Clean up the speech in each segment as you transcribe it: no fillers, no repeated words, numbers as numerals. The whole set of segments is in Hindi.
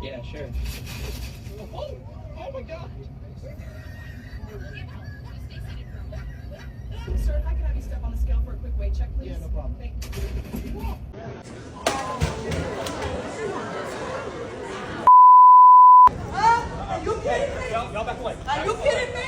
Yeah, sure. Oh, oh my God. Sir, if I could have you step on the scale for a quick weight check, please. Yeah, no problem. Thank you. Y'all back away. Are you kidding me?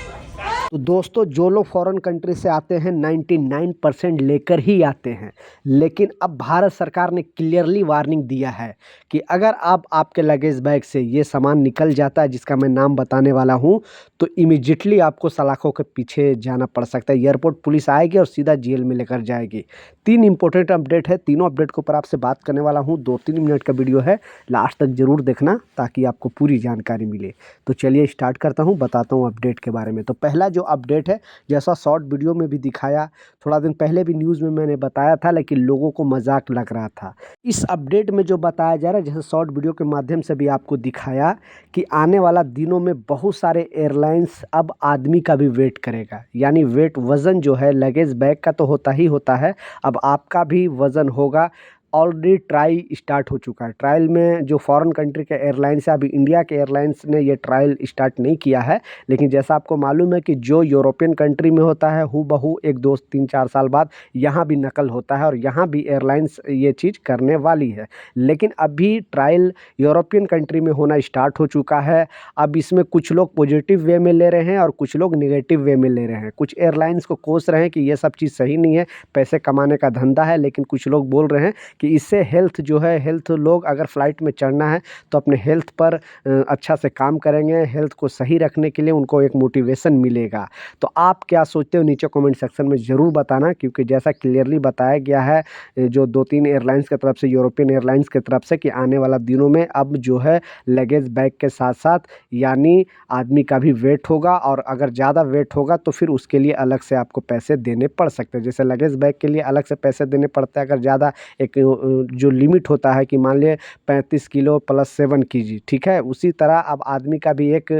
तो दोस्तों जो लोग फॉरेन कंट्री से आते हैं 99% लेकर ही आते हैं, लेकिन अब भारत सरकार ने क्लियरली वार्निंग दिया है कि अगर आपके लगेज बैग से ये सामान निकल जाता है जिसका मैं नाम बताने वाला हूँ, तो इमीडिएटली आपको सलाखों के पीछे जाना पड़ सकता है। एयरपोर्ट पुलिस आएगी और सीधा जेल में लेकर जाएगी। 3 इंपॉर्टेंट अपडेट है, तीनों अपडेट के ऊपर आपसे बात करने वाला हूँ। 2-3 मिनट का वीडियो है, लास्ट तक ज़रूर देखना ताकि आपको पूरी जानकारी मिले। तो चलिए स्टार्ट करता हूँ, बताता हूँ अपडेट के बारे में। तो पहला जो अपडेट है, जैसा शॉर्ट वीडियो में भी दिखाया, थोड़ा दिन पहले भी न्यूज़ में मैंने बताया था, लेकिन लोगों को मजाक लग रहा था। इस अपडेट में जो बताया जा रहा है, जैसे शॉर्ट वीडियो के माध्यम से भी आपको दिखाया कि आने वाला दिनों में बहुत सारे एयरलाइंस अब आदमी का भी वेट करेगा। यानी वेट, वज़न जो है लगेज बैग का तो होता ही होता है, अब आपका भी वज़न होगा। ऑलरेडी ट्रायल स्टार्ट हो चुका है। ट्रायल में जो फॉरेन कंट्री के एयरलाइंस है, अभी इंडिया के एयरलाइंस ने ये ट्रायल स्टार्ट नहीं किया है, लेकिन जैसा आपको मालूम है कि जो यूरोपियन कंट्री में होता है हूबहू 1-2-3-4 साल बाद यहाँ भी नकल होता है और यहाँ भी एयरलाइंस ये चीज़ करने वाली है। लेकिन अभी ट्रायल यूरोपियन कंट्री में होना स्टार्ट हो चुका है। अब इसमें कुछ लोग पॉजिटिव वे में ले रहे हैं और कुछ लोग निगेटिव वे में ले रहे हैं। कुछ एयरलाइंस को कोस रहे हैं कि ये सब चीज़ सही नहीं है, पैसे कमाने का धंधा है, लेकिन कुछ लोग बोल रहे हैं कि इससे हेल्थ जो है, हेल्थ लोग अगर फ़्लाइट में चढ़ना है तो अपने हेल्थ पर अच्छा से काम करेंगे, हेल्थ को सही रखने के लिए उनको एक मोटिवेशन मिलेगा। तो आप क्या सोचते हो नीचे कमेंट सेक्शन में ज़रूर बताना, क्योंकि जैसा क्लियरली बताया गया है जो 2-3 एयरलाइंस की तरफ से, यूरोपियन एयरलाइंस की तरफ से, कि आने वाला दिनों में अब जो है लगेज बैग के साथ साथ यानी आदमी का भी वेट होगा, और अगर ज़्यादा वेट होगा तो फिर उसके लिए अलग से आपको पैसे देने पड़ सकते हैं। जैसे लगेज बैग के लिए अलग से पैसे देने पड़ते हैं अगर ज़्यादा, एक जो लिमिट होता है कि मान लिए 35 किलो प्लस 7 केजी, ठीक है। उसी तरह अब आदमी का भी एक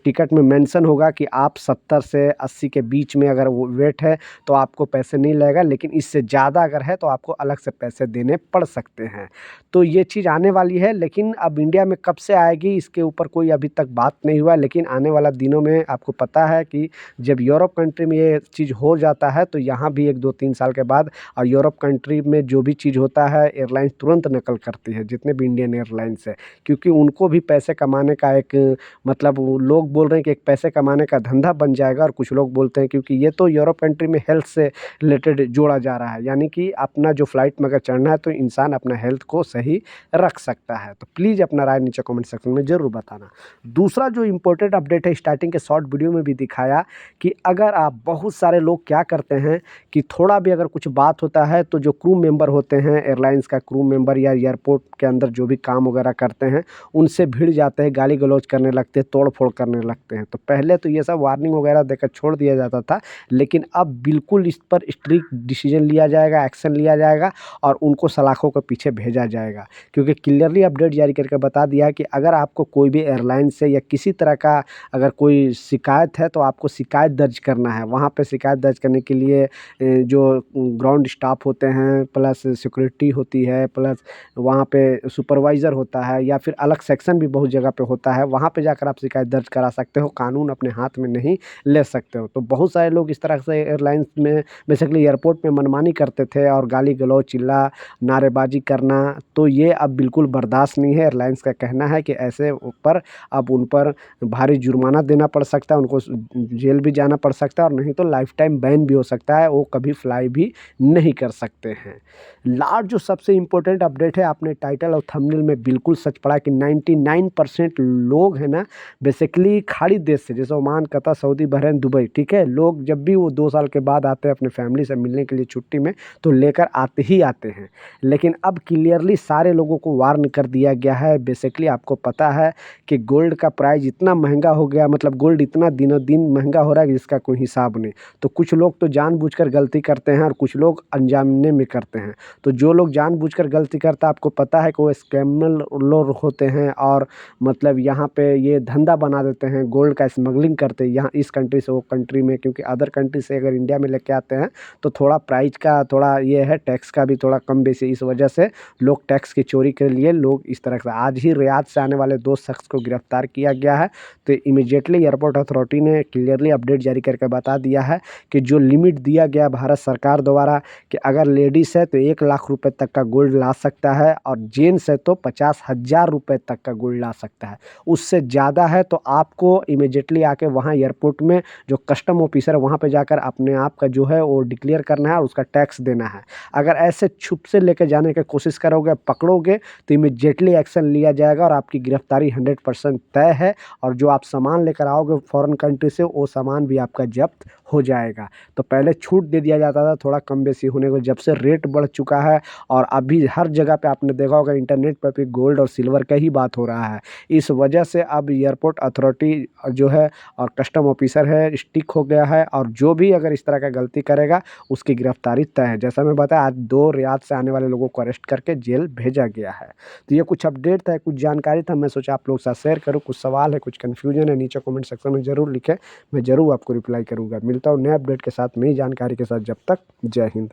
टिकट में मेंशन होगा कि आप 70 से 80 के बीच में अगर वो वेट है तो आपको पैसे नहीं लगेगा, लेकिन इससे ज़्यादा अगर है तो आपको अलग से पैसे देने पड़ सकते हैं। तो ये चीज़ आने वाली है, लेकिन अब इंडिया में कब से आएगी इसके ऊपर कोई अभी तक बात नहीं हुआ। लेकिन आने वाला दिनों में आपको पता है कि जब यूरोप कंट्री में ये चीज़ हो जाता है तो यहाँ भी 1-2-3 साल के बाद, और यूरोप कंट्री में जो भी चीज़ होता है एयरलाइंस तुरंत नकल करती है, जितने भी इंडियन एयरलाइंस है, क्योंकि उनको भी पैसे कमाने का एक मतलब, लोग बोल रहे हैं कि एक पैसे कमाने का धंधा बन जाएगा, और कुछ लोग बोलते हैं क्योंकि ये तो यूरोप कंट्री में हेल्थ से रिलेटेड जोड़ा जा रहा है, यानी कि अपना जो फ्लाइट में अगर चढ़ना है तो इंसान अपना हेल्थ को सही रख सकता है। तो प्लीज़ अपना राय नीचे कमेंट सेक्शन में ज़रूर बताना। दूसरा जो इम्पोर्टेंट अपडेट है, स्टार्टिंग के शॉर्ट वीडियो में भी दिखाया कि अगर आप, बहुत सारे लोग क्या करते हैं कि थोड़ा भी अगर कुछ बात होता है तो जो क्रू मेंबर होते हैं, एयरलाइंस का क्रू मेंबर या एयरपोर्ट के अंदर जो भी काम वगैरह करते हैं, उनसे भिड़ जाते हैं, गाली गलौज करने लगते हैं, तोड़ फोड़ करने लगते हैं। तो पहले तो ये सब वार्निंग वगैरह देकर छोड़ दिया जाता था, लेकिन अब बिल्कुल इस पर स्ट्रिक्ट डिसीजन लिया जाएगा, एक्शन लिया जाएगा और उनको सलाखों के पीछे भेजा जाएगा। क्योंकि क्लियरली अपडेट जारी करके बता दिया है कि अगर आपको कोई भी एयरलाइन से या किसी तरह का अगर कोई शिकायत है तो आपको शिकायत दर्ज करना है। वहाँ पे शिकायत दर्ज करने के लिए जो ग्राउंड स्टाफ होते हैं, प्लस सिक्योरिटी होती है, प्लस वहाँ पे सुपरवाइज़र होता है, या फिर अलग सेक्शन भी बहुत जगह पे होता है, वहाँ पे जाकर आप शिकायत दर्ज करा सकते हो। कानून अपने हाथ में नहीं ले सकते हो। तो बहुत सारे लोग इस तरह से एयरलाइंस में, बेसिकली एयरपोर्ट में मनमानी करते थे और गाली गलौज, चिल्ला नारेबाजी करना, तो ये अब बिल्कुल बर्दाश्त नहीं है। एयरलाइंस का कहना है कि ऐसे ऊपर अब उन पर भारी जुर्माना देना पड़ सकता है, उनको जेल भी जाना पड़ सकता है, और नहीं तो लाइफ टाइम बैन भी हो सकता है, वो कभी फ्लाई भी नहीं कर सकते हैं। लास्ट जो सबसे इम्पोर्टेंट अपडेट है, आपने टाइटल और थंबनेल में बिल्कुल सच पढ़ा कि 99% लोग हैं ना, बेसिकली खाड़ी देश से, जैसे Oman, Qatar, Saudi, Bahrain, Dubai, ठीक है, लोग जब भी वो 2 साल के बाद आते हैं अपने फैमिली से मिलने के लिए छुट्टी में, तो लेकर आते ही आते हैं। लेकिन अब क्लियरली सारे लोगों को वार्न कर दिया गया है। बेसिकली आपको पता है कि गोल्ड का प्राइस इतना महंगा हो गया, मतलब गोल्ड इतना दिनों दिन महंगा हो रहा है जिसका कोई हिसाब नहीं। तो कुछ लोग तो जानबूझकर गलती करते हैं और कुछ लोग अनजाने में करते हैं। तो जो लोग लोग जानबूझकर गलती करता है, आपको पता है कि वो स्कैमर लोग होते हैं और मतलब यहाँ पे ये धंधा बना देते हैं, गोल्ड का स्मगलिंग करते हैं यहाँ इस कंट्री से वो कंट्री में, क्योंकि अदर कंट्री से अगर इंडिया में लेके आते हैं तो थोड़ा प्राइस का थोड़ा ये है, टैक्स का भी थोड़ा कम बेसी, इस वजह से लोग टैक्स की चोरी के लिए लोग इस तरह से। आज ही रियाद से आने वाले 2 शख्स को गिरफ्तार किया गया है। तो इमीडिएटली एयरपोर्ट अथॉरिटी ने क्लियरली अपडेट जारी करके बता दिया है कि जो लिमिट दिया गया भारत सरकार द्वारा कि अगर लेडीज़ है तो 1 लाख रुपए तक का गोल्ड ला सकता है और जेंट्स है तो 50,000 रुपए तक का गोल्ड ला सकता है। उससे ज़्यादा है तो आपको इमीडिएटली आके वहाँ एयरपोर्ट में जो कस्टम ऑफिसर है वहाँ पे जाकर अपने आप का जो है वो डिक्लेयर करना है और उसका टैक्स देना है। अगर ऐसे छुप से लेके जाने की कोशिश करोगे, पकड़ोगे तो इमीडिएटली एक्शन लिया जाएगा और आपकी गिरफ्तारी 100% तय है। और जो आप सामान लेकर आओगे फॉरेन कंट्री से वो सामान भी आपका जब्त हो जाएगा। तो पहले छूट दे दिया जाता था थोड़ा कम बेसी होने को, जब से रेट बढ़ चुका है और अभी हर जगह पे आपने देखा होगा इंटरनेट पर भी गोल्ड और सिल्वर का ही बात हो रहा है। इस वजह से अब एयरपोर्ट अथॉरिटी जो है और कस्टम ऑफिसर है स्टिक हो गया है और जो भी अगर इस तरह का गलती करेगा उसकी गिरफ्तारी तय है। जैसा मैं बताया आज 2 रियाद से आने वाले लोगों को अरेस्ट करके जेल भेजा गया है। तो ये कुछ अपडेट था, कुछ जानकारी था, मैं सोचा आप लोग के साथ शेयर करूँ। कुछ सवाल है, कुछ कन्फ्यूजन है, नीचे कमेंट सेक्शन में ज़रूर लिखें, मैं ज़रूर आपको रिप्लाई करूँगा। मिलता हूँ नए अपडेट के साथ, नई जानकारी के साथ, जब तक जय हिंद।